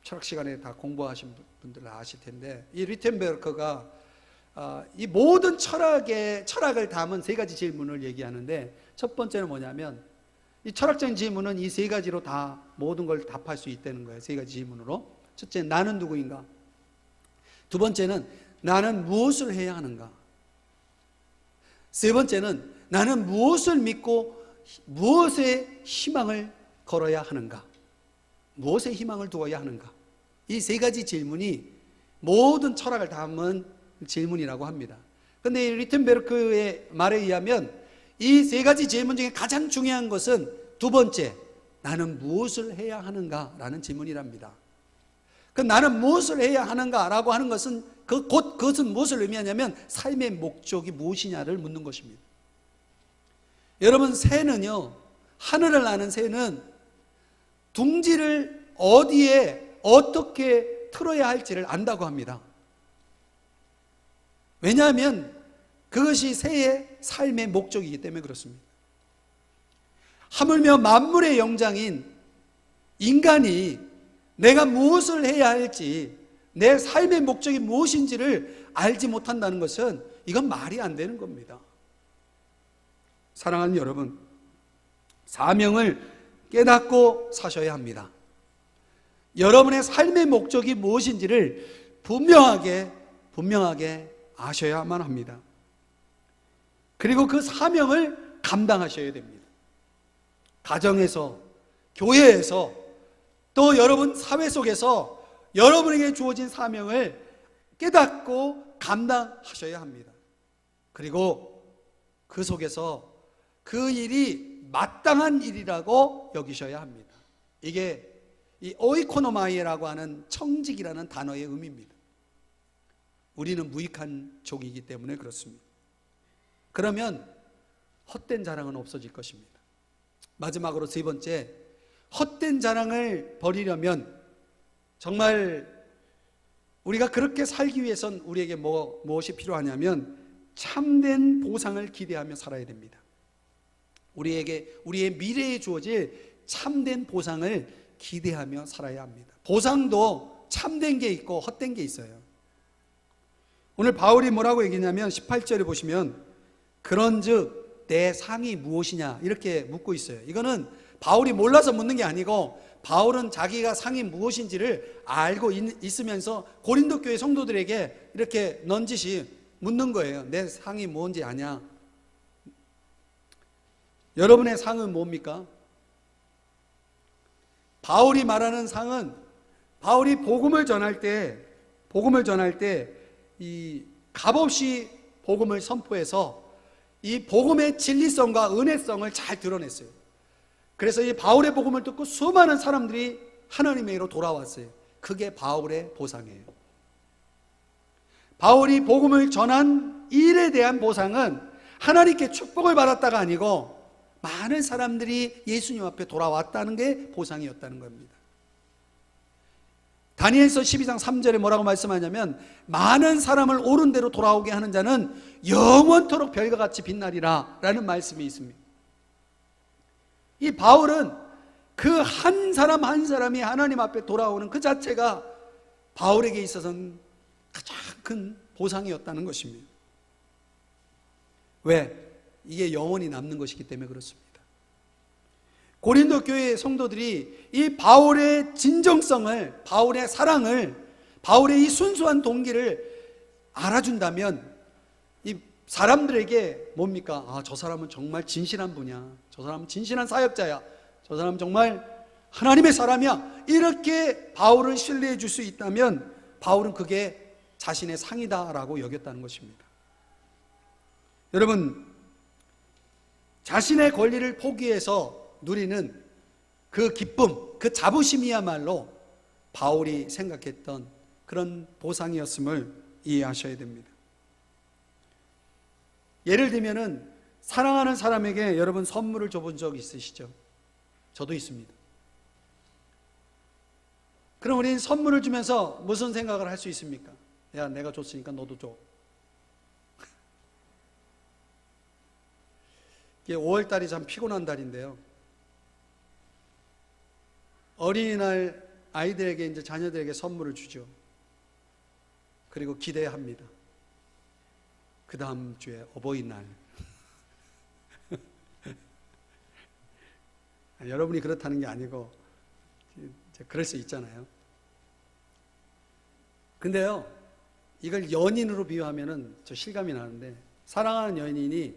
철학 시간에 다 공부하신 분들 아실 텐데, 이 리텐베르크가 이 모든 철학을 담은 세 가지 질문을 얘기하는데, 첫 번째는 뭐냐면, 이 철학적인 질문은 이 세 가지로 다 모든 걸 답할 수 있다는 거예요. 세 가지 질문으로. 첫째는 나는 누구인가? 두 번째는 나는 무엇을 해야 하는가? 세 번째는 나는 무엇을 믿고 무엇에 희망을 걸어야 하는가? 무엇에 희망을 두어야 하는가? 이 세 가지 질문이 모든 철학을 담은 질문이라고 합니다. 그런데 이 리텐베르크의 말에 의하면 이 세 가지 질문 중에 가장 중요한 것은 두 번째, 나는 무엇을 해야 하는가라는 질문이랍니다. 그 나는 무엇을 해야 하는가라고 하는 것은 그것은 무엇을 의미하냐면 삶의 목적이 무엇이냐를 묻는 것입니다. 여러분, 새는요, 하늘을 나는 새는 둥지를 어디에 어떻게 틀어야 할지를 안다고 합니다. 왜냐하면 그것이 새의 삶의 목적이기 때문에 그렇습니다. 하물며 만물의 영장인 인간이 내가 무엇을 해야 할지, 내 삶의 목적이 무엇인지를 알지 못한다는 것은 이건 말이 안 되는 겁니다. 사랑하는 여러분, 사명을 깨닫고 사셔야 합니다. 여러분의 삶의 목적이 무엇인지를 분명하게 아셔야만 합니다. 그리고 그 사명을 감당하셔야 됩니다. 가정에서, 교회에서, 또 여러분 사회 속에서 여러분에게 주어진 사명을 깨닫고 감당하셔야 합니다. 그리고 그 속에서 그 일이 마땅한 일이라고 여기셔야 합니다. 이게 이 오이코노마이라고 하는 청직이라는 단어의 의미입니다. 우리는 무익한 종이기 때문에 그렇습니다. 그러면 헛된 자랑은 없어질 것입니다. 마지막으로 세 번째, 헛된 자랑을 버리려면 정말 우리가 그렇게 살기 위해선 우리에게 무엇이 필요하냐면 참된 보상을 기대하며 살아야 됩니다. 우리의 미래에 주어질 참된 보상을 기대하며 살아야 합니다. 보상도 참된 게 있고 헛된 게 있어요. 오늘 바울이 뭐라고 얘기냐면 18절에 보시면 그런즉 내 상이 무엇이냐 이렇게 묻고 있어요. 이거는 바울이 몰라서 묻는 게 아니고 바울은 자기가 상이 무엇인지를 알고 있으면서 고린도 교회 성도들에게 이렇게 넌지시 묻는 거예요. 내 상이 뭔지 아냐? 여러분의 상은 뭡니까? 바울이 말하는 상은 바울이 복음을 전할 때 이 값없이 복음을 선포해서 이 복음의 진리성과 은혜성을 잘 드러냈어요. 그래서 이 바울의 복음을 듣고 수많은 사람들이 하나님에게로 돌아왔어요. 그게 바울의 보상이에요. 바울이 복음을 전한 일에 대한 보상은 하나님께 축복을 받았다가 아니고 많은 사람들이 예수님 앞에 돌아왔다는 게 보상이었다는 겁니다. 다니엘서 12장 3절에 뭐라고 말씀하냐면 많은 사람을 옳은 대로 돌아오게 하는 자는 영원토록 별과 같이 빛나리라 라는 말씀이 있습니다. 이 바울은 그 한 사람 한 사람이 하나님 앞에 돌아오는 그 자체가 바울에게 있어서는 가장 큰 보상이었다는 것입니다. 왜? 이게 영원히 남는 것이기 때문에 그렇습니다. 고린도 교회 성도들이 이 바울의 진정성을, 바울의 사랑을, 바울의 이 순수한 동기를 알아준다면 이 사람들에게 뭡니까? 아, 저 사람은 정말 진실한 분이야. 저 사람은 진실한 사역자야. 저 사람은 정말 하나님의 사람이야. 이렇게 바울을 신뢰해 줄 수 있다면 바울은 그게 자신의 상이다라고 여겼다는 것입니다. 여러분, 자신의 권리를 포기해서 누리는 그 기쁨, 그 자부심이야말로 바울이 생각했던 그런 보상이었음을 이해하셔야 됩니다. 예를 들면은 사랑하는 사람에게 여러분 선물을 줘본 적 있으시죠? 저도 있습니다. 그럼 우리는 선물을 주면서 무슨 생각을 할 수 있습니까? 야, 내가 줬으니까 너도 줘. 이게 5월달이 참 피곤한 달인데요. 어린이날 아이들에게, 이제 자녀들에게 선물을 주죠. 그리고 기대합니다. 그 다음 주에 어버이날. 여러분이 그렇다는 게 아니고 그럴 수 있잖아요. 근데요, 이걸 연인으로 비유하면은 저 실감이 나는데, 사랑하는 연인이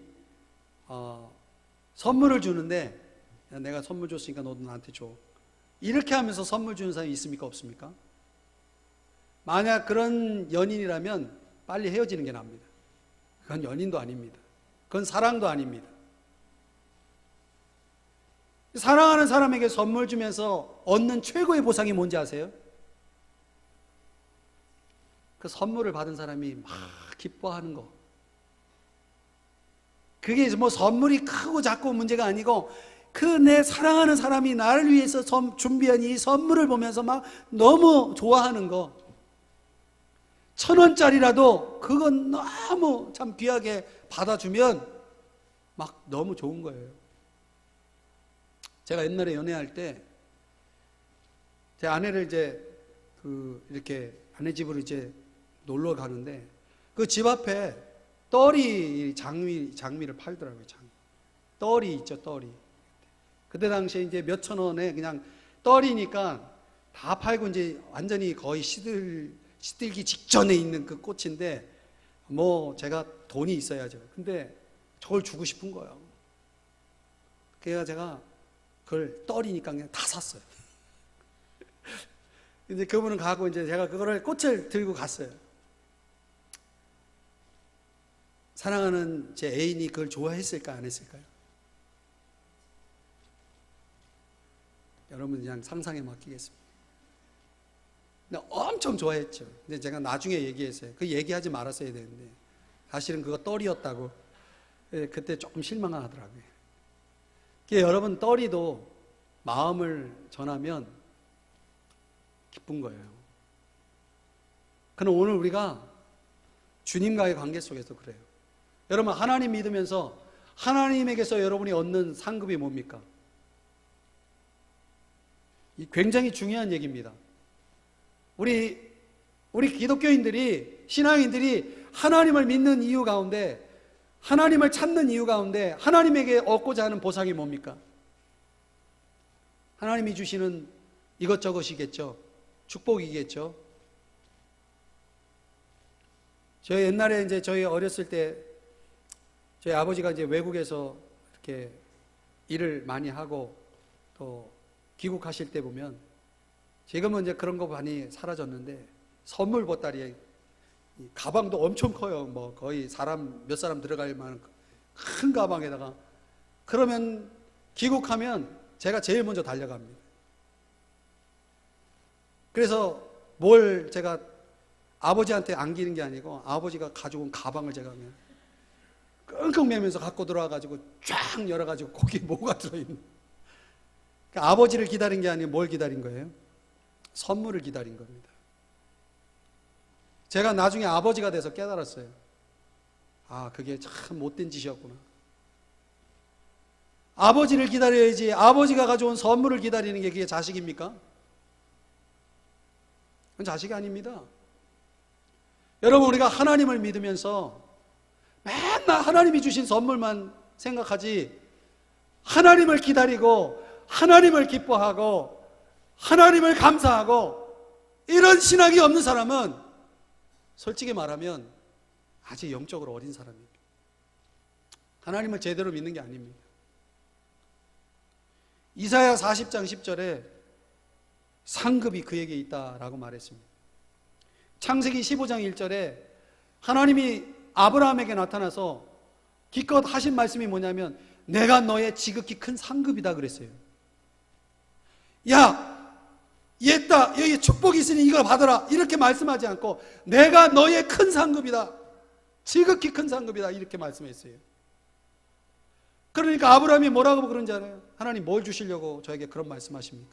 선물을 주는데, 야, 내가 선물 줬으니까 너도 나한테 줘. 이렇게 하면서 선물 주는 사람이 있습니까? 없습니까? 만약 그런 연인이라면 빨리 헤어지는 게 납니다. 그건 연인도 아닙니다. 그건 사랑도 아닙니다. 사랑하는 사람에게 선물 주면서 얻는 최고의 보상이 뭔지 아세요? 그 선물을 받은 사람이 막 기뻐하는 거. 그게 뭐 선물이 크고 작고 문제가 아니고, 그 내 사랑하는 사람이 나를 위해서 준비한 이 선물을 보면서 막 너무 좋아하는 거. 1,000원짜리라도 그건 너무 참 귀하게 받아주면 막 너무 좋은 거예요. 제가 옛날에 연애할 때 제 아내를 이제 이렇게 아내 집으로 이제 놀러 가는데, 그 집 앞에 떨이 장미를 팔더라고요. 떨이 있죠, 떨이. 그때 당시에 이제 몇천 원에 그냥 떨이니까 다 팔고 이제 완전히 거의 시들기 직전에 있는 그 꽃인데, 뭐 제가 돈이 있어야죠. 근데 저걸 주고 싶은 거예요. 그래서 제가 그걸 떨이니까 그냥 다 샀어요. 이제 그분은 가고 이제 제가 그거를 꽃을 들고 갔어요. 사랑하는 제 애인이 그걸 좋아했을까 안 했을까요? 여러분 그냥 상상에 맡기겠습니다. 근데 엄청 좋아했죠. 근데 제가 나중에 얘기했어요. 그 얘기하지 말았어야 되는데 사실은 그거 떨이었다고. 그때 조금 실망하더라고요. 여러분, 떨이도 마음을 전하면 기쁜 거예요. 그럼 오늘 우리가 주님과의 관계 속에서 그래요. 여러분, 하나님 믿으면서 하나님에게서 여러분이 얻는 상급이 뭡니까? 이 굉장히 중요한 얘기입니다. 우리 기독교인들이, 신앙인들이 하나님을 믿는 이유 가운데, 하나님을 찾는 이유 가운데 하나님에게 얻고자 하는 보상이 뭡니까? 하나님이 주시는 이것저것이겠죠. 축복이겠죠. 저희 옛날에 이제 저희 어렸을 때 저희 아버지가 이제 외국에서 이렇게 일을 많이 하고 또 귀국하실 때 보면, 지금은 이제 그런 거 많이 사라졌는데, 선물 보따리에 가방도 엄청 커요. 뭐 거의 몇 사람 들어갈 만한 큰 가방에다가. 그러면 귀국하면 제가 제일 먼저 달려갑니다. 그래서 뭘 제가 아버지한테 안기는 게 아니고, 아버지가 가져온 가방을 제가 그냥 끙끙 매면서 갖고 들어와가지고 쫙 열어가지고 거기에 뭐가 들어있는. 그러니까 아버지를 기다린 게 아니고 뭘 기다린 거예요? 선물을 기다린 겁니다. 제가 나중에 아버지가 돼서 깨달았어요. 아, 그게 참 못된 짓이었구나. 아버지를 기다려야지 아버지가 가져온 선물을 기다리는 게 그게 자식입니까? 그건 자식이 아닙니다. 여러분, 우리가 하나님을 믿으면서 맨날 하나님이 주신 선물만 생각하지, 하나님을 기다리고 하나님을 기뻐하고 하나님을 감사하고 이런 신앙이 없는 사람은 솔직히 말하면 아직 영적으로 어린 사람입니다. 하나님을 제대로 믿는 게 아닙니다. 이사야 40장 10절에 상급이 그에게 있다라고 말했습니다. 창세기 15장 1절에 하나님이 아브라함에게 나타나서 기껏 하신 말씀이 뭐냐면 내가 너의 지극히 큰 상급이다 그랬어요. 야, 얘다, 여기 축복이 있으니 이걸 받아라 이렇게 말씀하지 않고 내가 너의 큰 상급이다, 지극히 큰 상급이다 이렇게 말씀했어요. 그러니까 아브라함이 뭐라고 그런지 알아요? 하나님 뭘 주시려고 저에게 그런 말씀하십니까?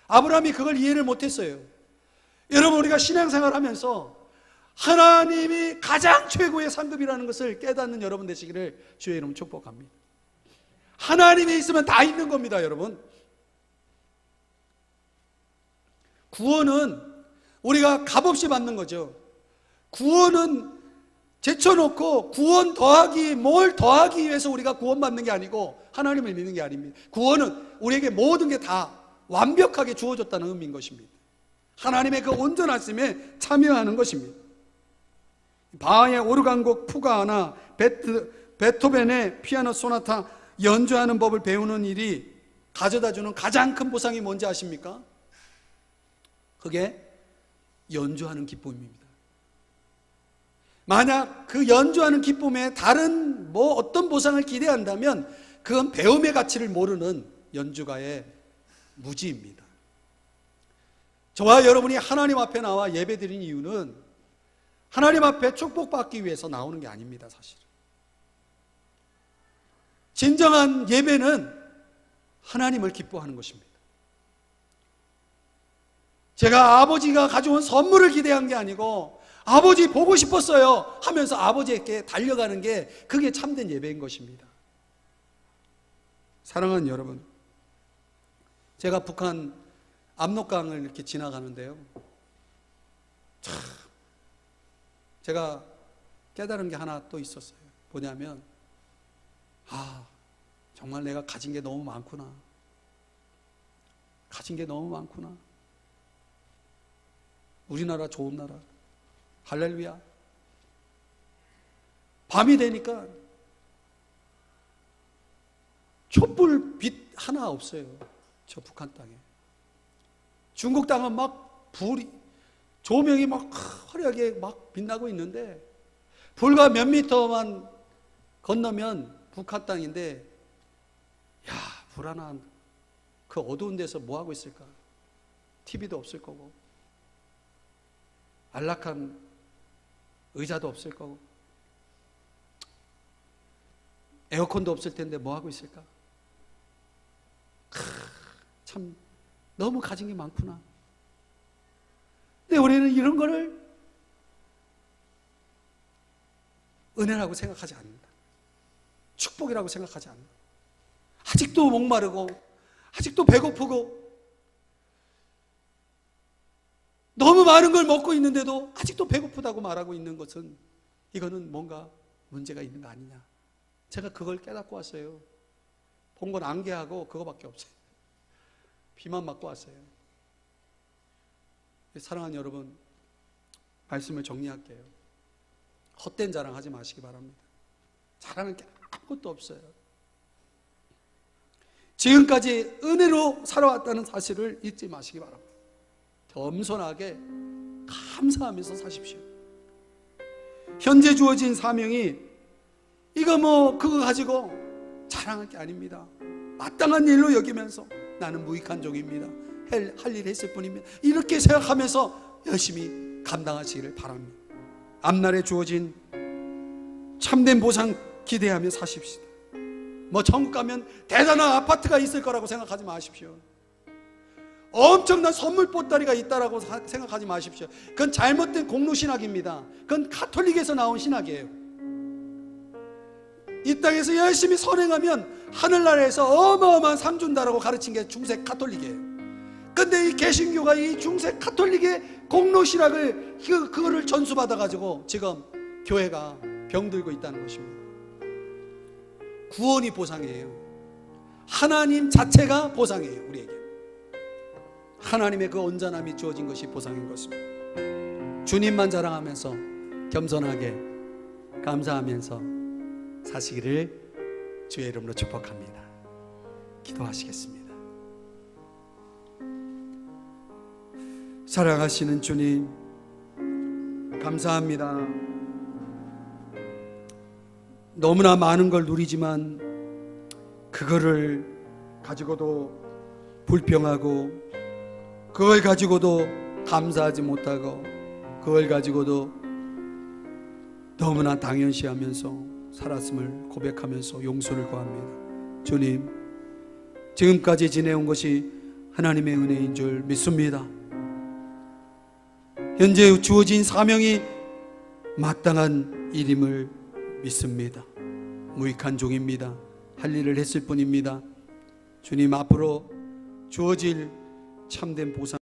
아브라함이 그걸 이해를 못했어요. 여러분, 우리가 신앙생활 하면서 하나님이 가장 최고의 상급이라는 것을 깨닫는 여러분 되시기를 주의 이름 축복합니다. 하나님이 있으면 다 있는 겁니다, 여러분. 구원은 우리가 값없이 받는 거죠. 구원은 제쳐놓고 구원 더하기, 뭘 더하기 위해서 우리가 구원받는 게 아니고 하나님을 믿는 게 아닙니다. 구원은 우리에게 모든 게 다 완벽하게 주어졌다는 의미인 것입니다. 하나님의 그 온전하심에 참여하는 것입니다. 바하의 오르간곡 푸가 하나, 베토벤의 피아노 소나타 연주하는 법을 배우는 일이 가져다주는 가장 큰 보상이 뭔지 아십니까? 그게 연주하는 기쁨입니다. 만약 그 연주하는 기쁨에 다른 어떤 보상을 기대한다면 그건 배움의 가치를 모르는 연주가의 무지입니다. 저와 여러분이 하나님 앞에 나와 예배드린 이유는 하나님 앞에 축복받기 위해서 나오는 게 아닙니다, 사실은. 진정한 예배는 하나님을 기뻐하는 것입니다. 제가 아버지가 가져온 선물을 기대한 게 아니고 아버지 보고 싶었어요 하면서 아버지에게 달려가는 게 그게 참된 예배인 것입니다. 사랑하는 여러분, 제가 북한 압록강을 이렇게 지나가는데요, 참 제가 깨달은 게 하나 또 있었어요. 뭐냐면 정말 내가 가진 게 너무 많구나. 가진 게 너무 많구나. 우리나라 좋은 나라. 할렐루야. 밤이 되니까 촛불 빛 하나 없어요, 저 북한 땅에. 중국 땅은 막 불이, 조명이 막 화려하게 막 빛나고 있는데 불과 몇 미터만 건너면 북한 땅인데, 야, 불안한 그 어두운 데서 뭐 하고 있을까? TV도 없을 거고 안락한 의자도 없을 거고 에어컨도 없을 텐데 뭐 하고 있을까? 참 너무 가진 게 많구나. 근데 우리는 이런 거를 은혜라고 생각하지 않는다. 축복이라고 생각하지 않는다. 아직도 목마르고 아직도 배고프고 너무 많은 걸 먹고 있는데도 아직도 배고프다고 말하고 있는 것은, 이거는 뭔가 문제가 있는 거 아니냐. 제가 그걸 깨닫고 왔어요. 본 건 안개하고 그거밖에 없어요. 비만 맞고 왔어요. 사랑하는 여러분, 말씀을 정리할게요. 헛된 자랑하지 마시기 바랍니다. 자랑할 게 아무것도 없어요. 지금까지 은혜로 살아왔다는 사실을 잊지 마시기 바랍니다. 겸손하게 감사하면서 사십시오. 현재 주어진 사명이 이거 그거 가지고 자랑할 게 아닙니다. 마땅한 일로 여기면서 나는 무익한 종입니다, 할 일 했을 뿐입니다, 이렇게 생각하면서 열심히 감당하시기를 바랍니다. 앞날에 주어진 참된 보상 기대하며 사십시오. 천국 가면 대단한 아파트가 있을 거라고 생각하지 마십시오. 엄청난 선물 보따리가 있다라고 생각하지 마십시오. 그건 잘못된 공로신학입니다. 그건 가톨릭에서 나온 신학이에요. 이 땅에서 열심히 선행하면 하늘나라에서 어마어마한 상 준다라고 가르친 게 중세 가톨릭이에요. 근데 이 개신교가 이 중세 가톨릭의 공로신학을 그거를 전수받아가지고 지금 교회가 병들고 있다는 것입니다. 구원이 보상이에요. 하나님 자체가 보상이에요. 우리에게 하나님의 그 온전함이 주어진 것이 보상인 것입니다. 주님만 자랑하면서 겸손하게 감사하면서 사시기를 주의 이름으로 축복합니다. 기도하시겠습니다. 사랑하시는 주님, 감사합니다. 너무나 많은 걸 누리지만 그거를 가지고도 불평하고, 그걸 가지고도 감사하지 못하고, 그걸 가지고도 너무나 당연시하면서 살았음을 고백하면서 용서를 구합니다. 주님, 지금까지 지내온 것이 하나님의 은혜인 줄 믿습니다. 현재 주어진 사명이 마땅한 일임을 믿습니다. 무익한 종입니다. 할 일을 했을 뿐입니다. 주님, 앞으로 주어질 참된 보상